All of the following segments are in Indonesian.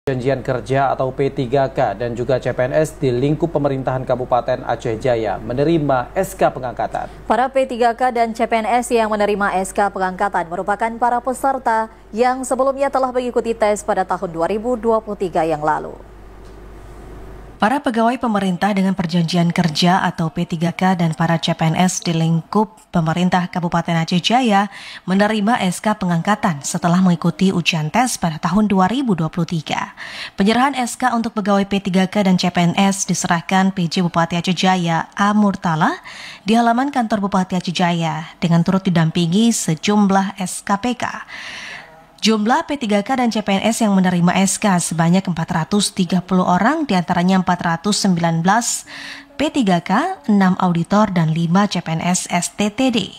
Perjanjian kerja atau P3K dan juga CPNS di lingkup pemerintahan Kabupaten Aceh Jaya menerima SK pengangkatan. Para P3K dan CPNS yang menerima SK pengangkatan merupakan para peserta yang sebelumnya telah mengikuti tes pada tahun 2023 yang lalu. Para pegawai pemerintah dengan perjanjian kerja atau P3K dan para CPNS di lingkup pemerintah Kabupaten Aceh Jaya menerima SK pengangkatan setelah mengikuti ujian tes pada tahun 2023. Penyerahan SK untuk pegawai P3K dan CPNS diserahkan PJ Bupati Aceh Jaya A. Murtala di halaman kantor Bupati Aceh Jaya dengan turut didampingi sejumlah SKPK. Jumlah P3K dan CPNS yang menerima SK sebanyak 430 orang, diantaranya 419 P3K, 6 auditor, dan 5 CPNS STTD.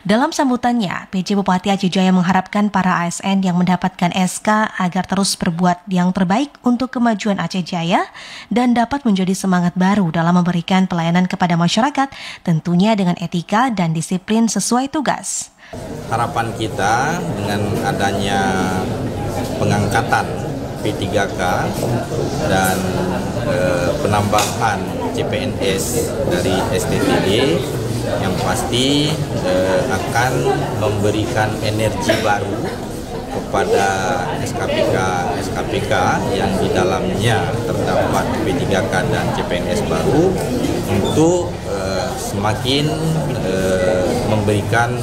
Dalam sambutannya, PJ Bupati Aceh Jaya mengharapkan para ASN yang mendapatkan SK agar terus berbuat yang terbaik untuk kemajuan Aceh Jaya dan dapat menjadi semangat baru dalam memberikan pelayanan kepada masyarakat, tentunya dengan etika dan disiplin sesuai tugas. Harapan kita dengan adanya pengangkatan P3K dan penambahan CPNS dari STTD yang pasti akan memberikan energi baru kepada SKPK yang di dalamnya terdapat P3K dan CPNS baru untuk semakin memberikan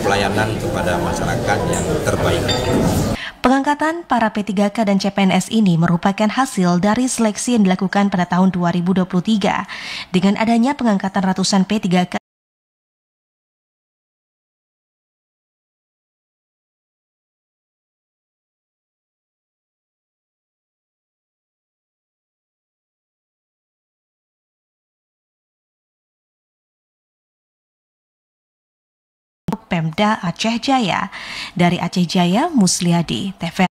pelayanan kepada masyarakat yang terbaik. Pengangkatan para P3K dan CPNS ini merupakan hasil dari seleksi yang dilakukan pada tahun 2023 dengan adanya pengangkatan ratusan P3K Pemda Aceh Jaya. Dari Aceh Jaya, Musliadi, TV.